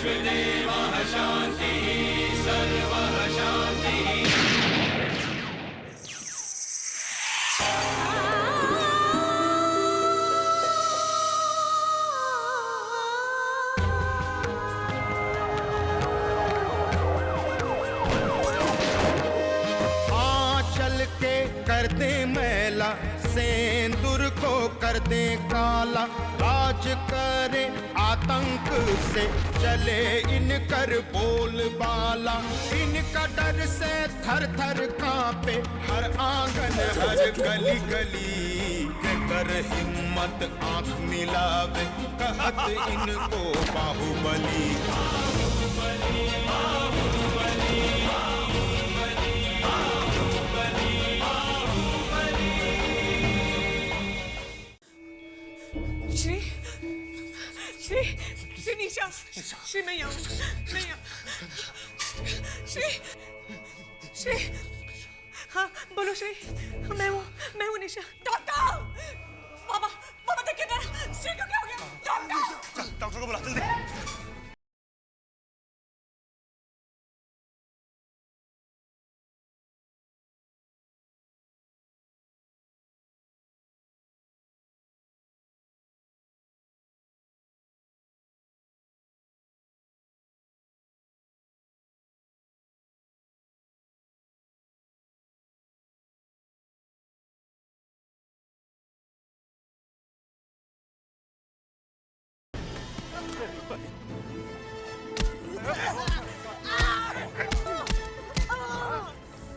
विश्वदेवः शान्तिः सर्वः शान्तिः। कर दे मैला सेंदूर को कर दे काला, राज करे आतंक से चले इनकर बोलबाला। इनका डर से थर थर कांपे हर आंगन हर गली गली। कर हिम्मत आंख मिलावे कहत इनको बाहुबली। बाहुबली बाहुबली श्री निशा, श्री मैं यहाँ श्री हाँ बोलो श्री। मैं हूँ निशा। डॉक्टर बाबा देखिए ना, श्री को क्या हो गया? डॉक्टर डॉक्टर को बुला जल्दी।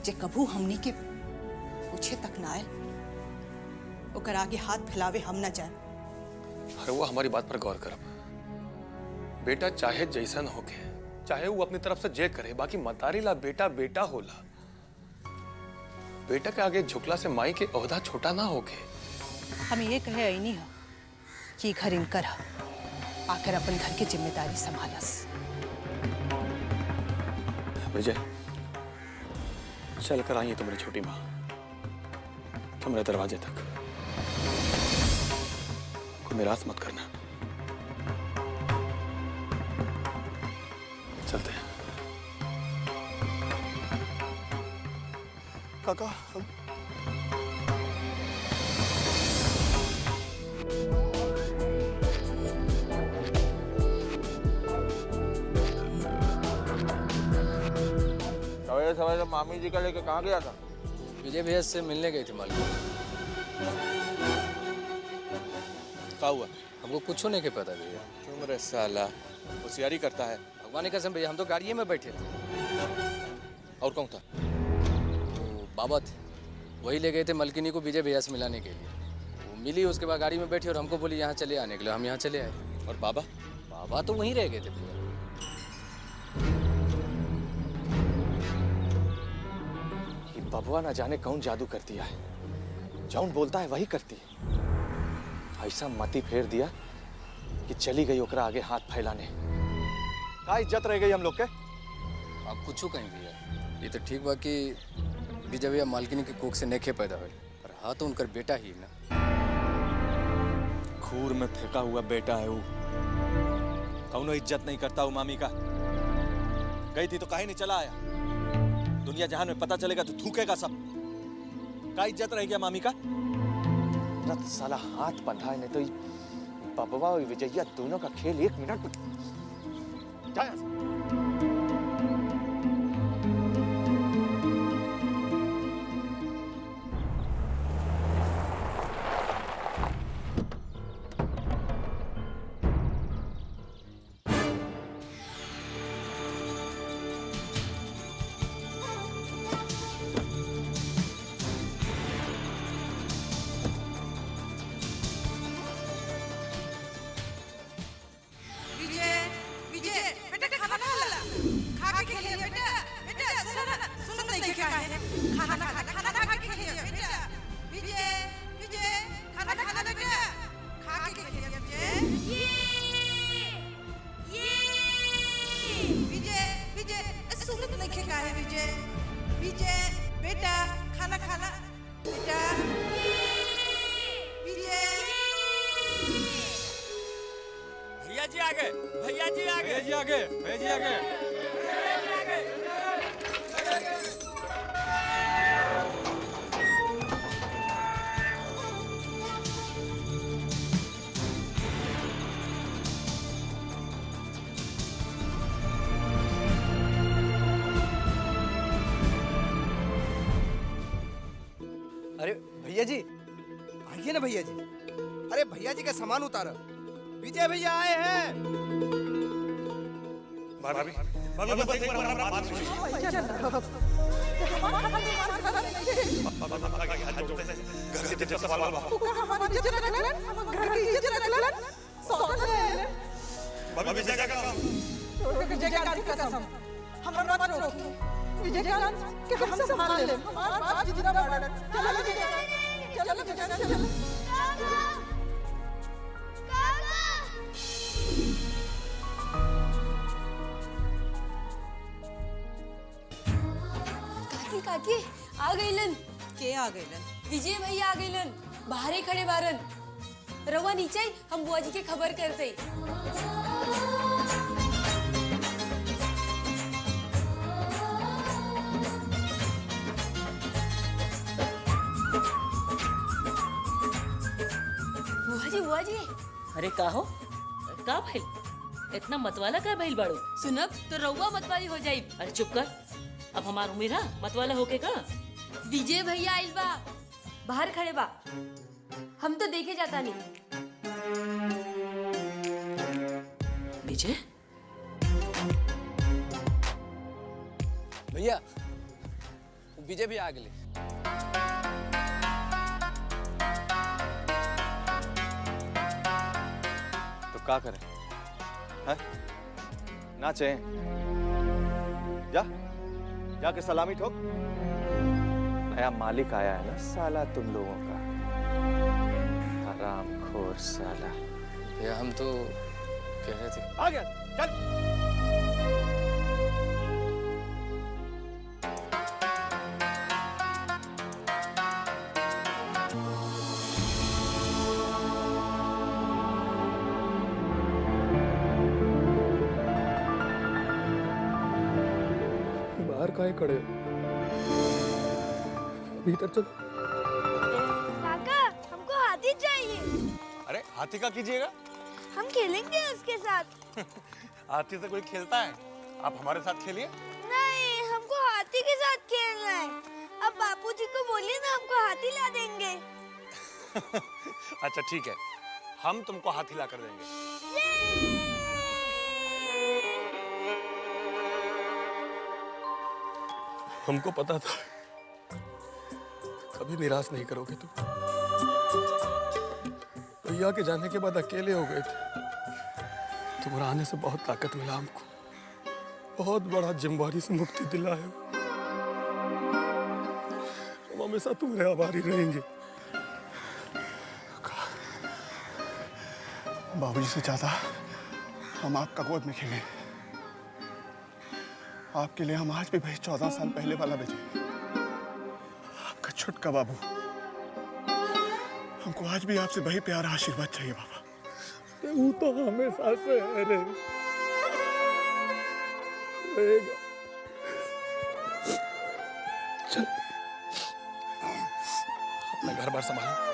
जे कभू हमनी के पूछे तक ना आए, ओकर आगे हाथ फैलावे हम न जाए। अरे वो हमारी बात पर गौर करब। बेटा चाहे जैसन होके, चाहे वो अपनी तरफ से जे करे, बाकी मतारी ला बेटा बेटा होला। बेटा के आगे झुकला से माई के ओहदा छोटा ना होके। हम ये कहे ऐनी हो कि घर इनकर है, आकर अपन घर की जिम्मेदारी संभालस। विजय चल कर आई है तुम्हारी छोटी माँ तुम्हारे दरवाजे तक। को निराश मत करना। चलते हैं। काका हम सवेरे मामी जी का लेके कहाँ गया था? विजय भैया से मिलने गए थे मालिक। क्या हुआ? हमको कुछ नहीं के पता भैया। क्यों मेरे साला होशियारी करता है? भगवान की कसम भैया, हम तो गाड़िए में बैठे थे। और कौन था? तो बाबा थे, वही ले गए थे मलकिनी को विजय भैया से मिलाने के लिए। वो मिली, उसके बाद गाड़ी में बैठी और हमको बोली यहाँ चले आने के लिए। हम यहाँ चले आए। और बाबा? बाबा तो वहीं रह गए थे भैया। बबुआ ना जाने कौन जादू कर दिया है, जौन बोलता है वही करती है। ऐसा मती फेर दिया कि चली गई ओकरा आगे हाथ फैलाने। का इज्जत रह गई हम लोग के? आप कुछ कहीं भैया, ये तो ठीक बा कि विजय भैया मालकिनी के कोख से नेखे पैदा हुए, पर हाँ तो उनका बेटा ही ना। खूर में फेंका हुआ बेटा है वो। कौनो इज्जत नहीं करता वो मामी का। गई थी तो काहे नहीं चला आया? दुनिया जहान में पता चलेगा तो थूकेगा सब। क्या इज्जत रह गया मामी का? रत साला हाथ बंधा है, नहीं तो बबुआ और विजया दोनों का खेल 1 मिनट में जा। आगे, भैया जी आगे। अरे भैया जी, आइए ना भैया जी। अरे भैया जी का सामान उतारो। विजय भैया आए हैं। काकी काकी आ गईलन। के आ गईलन? विजय भैया आ गईलन। बाहरे खड़े बारन। रवा नीचे आई, हम बुआ जी के खबर करते। बुआ जी अरे का हो? का भइल? इतना मतवाला का भइल बाड़ू? सुनब तो रउआ मतवाली हो जाई। अरे चुप कर, अब हमार उम्र है मतवाला होके का? विजय भैया आइल बा, बाहर खड़े बा। हम तो देखे जाता नहीं। विजय भैया विजय भी आ गए। तो क्या करें? है? नाचे? जा, जाके सलामी ठोक। नया मालिक आया है ना साला तुम लोगों का, हरामखोर साला। भैया हम तो कह रहे थे। आ गया, चल। बाहर काहे खड़े हो? भीतर चलो। काका हमको हाथी चाहिए। अरे हाथी का कीजिएगा? हम खेलेंगे उसके साथ। हाथी से कोई खेलता है? आप हमारे साथ खेलिए। नहीं, हमको हाथी के साथ खेलना है। अब बापूजी को बोलिए ना, हमको हाथी ला देंगे। अच्छा ठीक है, हम तुमको हाथी ला कर देंगे। हमको पता था कभी निराश नहीं करोगे तुम। भैया के जाने के बाद अकेले हो गए थे। तुम्हारा आने से बहुत ताकत मिला हमको, बहुत बड़ा जिम्मेदारी से मुक्ति दिलाए। हम हमेशा तुम्हारे आभारी रहेंगे। बाबूजी से ज्यादा हम आपका गोद में खेले। आपके लिए हम आज भी भाई 14 साल पहले वाला बेचे। आपका छुटका बाबू। हमको आज भी आपसे वही प्यारा आशीर्वाद चाहिए बाबा। वो तो हमेशा से है रे। रहेगा। चल अपना घर बार संभाल।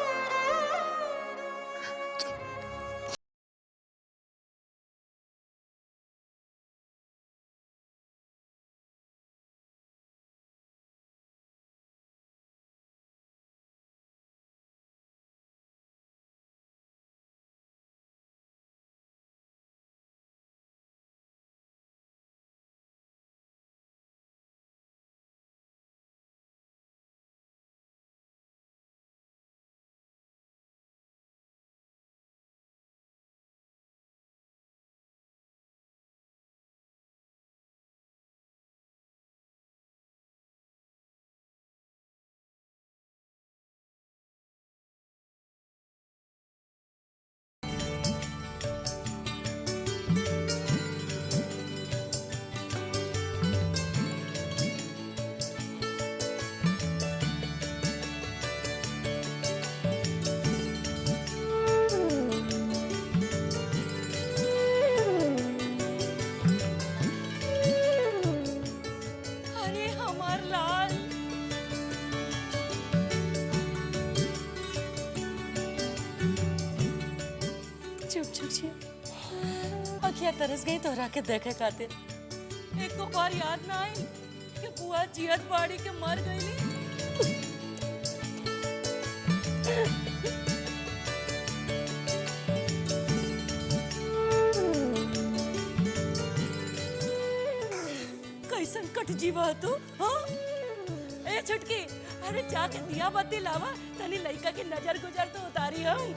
छुछिया अखिया तरस गई तोहरा के देखे खातिर। एक को बार याद ना आई कि बुआ जियत बाड़ी के मर गईली। कैसन कट जीवा तू, हाँ? ए छुटकी, अरे जाके दिया बत्ती लावा, तनी लइका की नजर गुजर तो उतारी हम।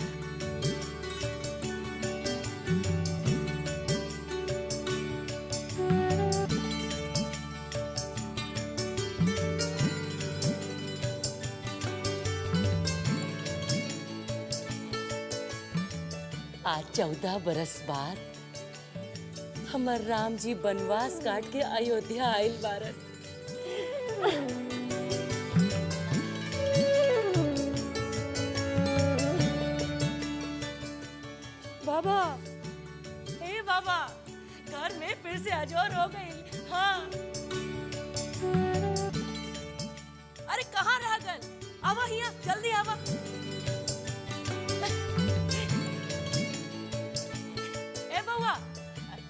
आज 14 बरस बाद हमर राम जी बनवास काट के अयोध्या आइल बारन। बाबा, हे बाबा, घर में फिर से अजोर हो गई। हाँ, अरे कहाँ रह गल? आवा हिया, जल्दी आवा। ए बउआ,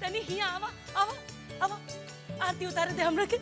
तनी हिया आवा, आवा, आवा। आरती उतार दे हमरा के।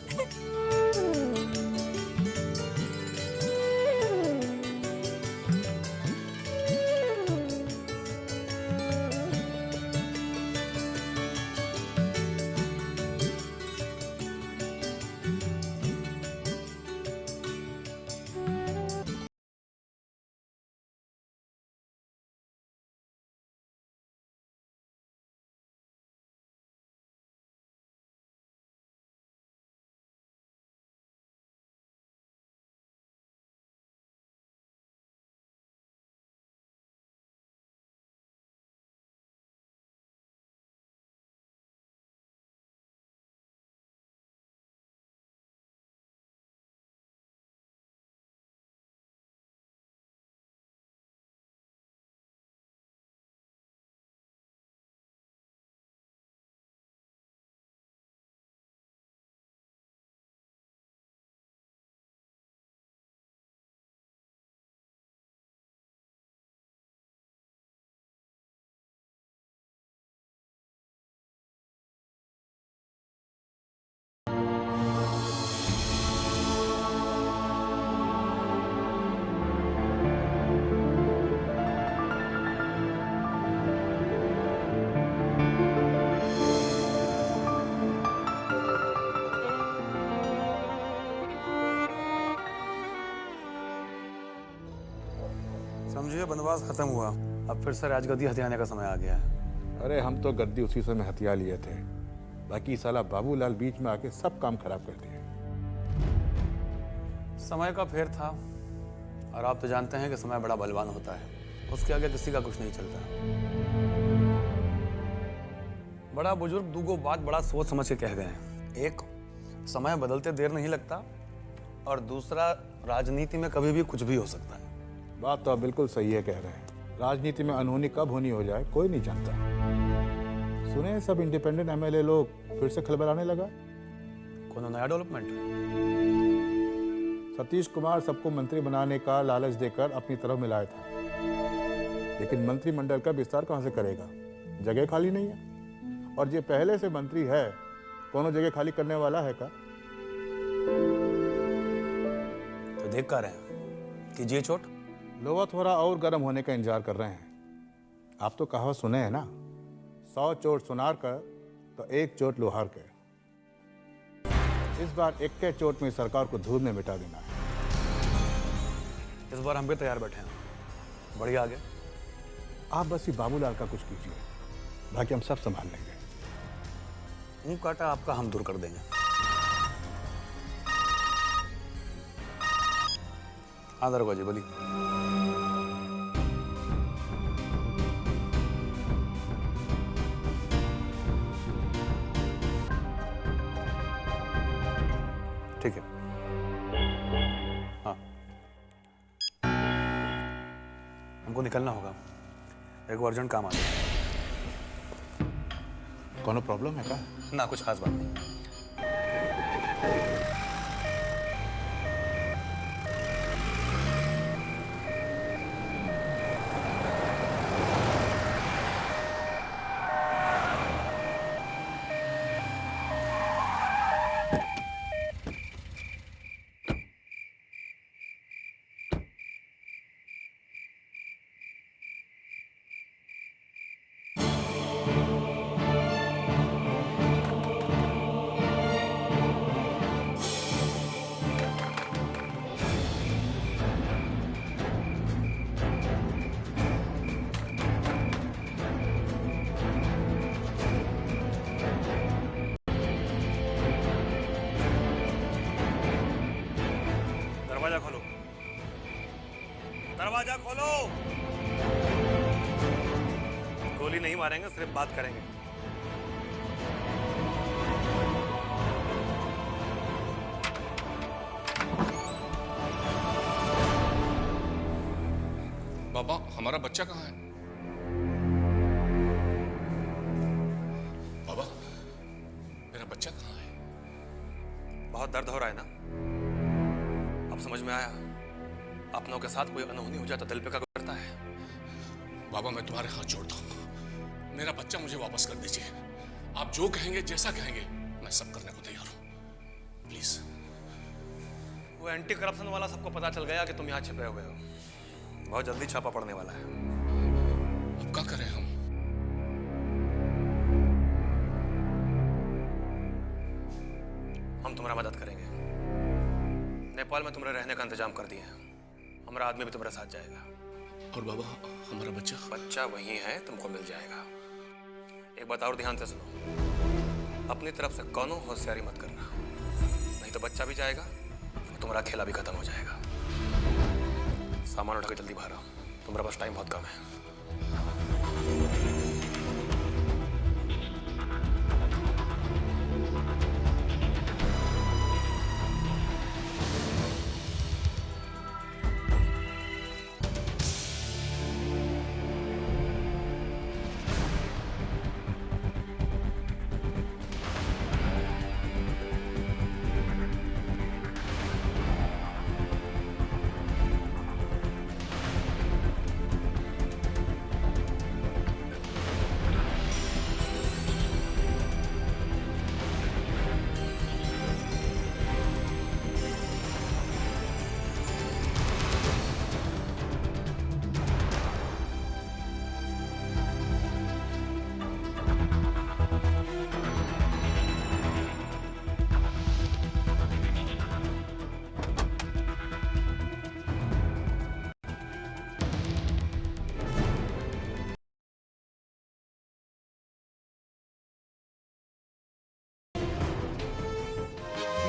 समझिए बनवास खत्म हुआ, अब फिर से राजगद्दी हथियाने का समय आ गया है। अरे हम तो गद्दी उसी समय हथिया लिए थे, बाकी साला बाबूलाल बीच में आके सब काम खराब कर दिए। समय का फेर था, और आप तो जानते हैं कि समय बड़ा बलवान होता है, उसके आगे किसी का कुछ नहीं चलता। बड़ा बुजुर्ग दूगो बात बड़ा सोच समझ के कह गए हैं। एक, समय बदलते देर नहीं लगता, और दूसरा, राजनीति में कभी भी कुछ भी हो सकता है। बात तो आप बिल्कुल सही है कह रहे हैं। राजनीति में अनहोनी कब होनी हो जाए कोई नहीं जानता। सुने सब इंडिपेंडेंट एमएलए लोग फिर से खलबलाने लगा। कौन नया डेवलपमेंट? सतीश कुमार सबको मंत्री बनाने का लालच देकर अपनी तरफ मिलाया था, लेकिन मंत्रिमंडल का विस्तार कहां से करेगा? जगह खाली नहीं है, और जो पहले से मंत्री है कोनो जगह खाली करने वाला है का? तो देख कर रहे हैं कि जी चोट लोग थोड़ा और गर्म होने का इंतजार कर रहे हैं। आप तो कहावत सुने हैं ना, 100 चोट सुनार कर तो 1 चोट लोहार के। इस बार 1 चोट में सरकार को धूल में मिटा देना है। इस बार हम भी तैयार बैठे हैं, बढ़िया आगे। आप बस ये बाबूलाल का कुछ कीजिए, बाकी हम सब संभाल लेंगे। मुंह काटा आपका हम दूर कर देंगे। हाँ दरोगा जी बोलिए। ठीक है, हाँ हमको निकलना होगा, एक अर्जेंट काम आ गया। कोनो प्रॉब्लम है क्या? ना, कुछ खास बात नहीं। दरवाजा खोलो। गोली नहीं मारेंगे, सिर्फ बात करेंगे। बाबा, हमारा बच्चा कहाँ है? बाबा, मेरा बच्चा कहाँ है? बहुत दर्द हो रहा है ना? अब समझ में आया, अपनों के साथ कोई अनहोनी हो जाए तो दिल पे क्या करता है। बाबा, मैं तुम्हारे हाथ जोड़ता हूँ, मेरा बच्चा मुझे वापस कर दीजिए। आप जो कहेंगे, जैसा कहेंगे, मैं सब करने को तैयार हूँ। प्लीज। वो एंटी करप्शन वाला सबको पता चल गया कि तुम यहाँ छिपे हुए हो। बहुत जल्दी छापा पड़ने वाला है। अब क्या करें हम? हम तुम्हारा मदद करेंगे। नेपाल में तुम्हारे रहने का इंतजाम कर दिए हैं। हमारा आदमी भी तुम्हारे साथ जाएगा। और बाबा, हमारा बच्चा? बच्चा वहीं है, तुमको मिल जाएगा। एक बात और ध्यान से सुनो, अपनी तरफ से कोनो होशियारी मत करना, नहीं तो बच्चा भी जाएगा और तुम्हारा खेला भी खत्म हो जाएगा। सामान उठा के जल्दी बाहर आओ, तुम्हारे पास टाइम बहुत कम है।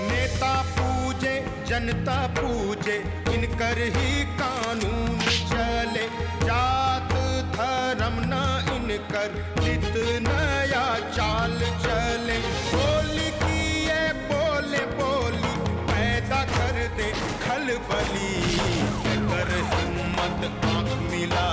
नेता पूजे जनता पूजे, इनकर ही कानून चले। जात धर्म न इनकर, नित नया चाल चले। बोली की ये बोले बोली, पैदा कर दे खलबली। कर हिम्मत आंख मिला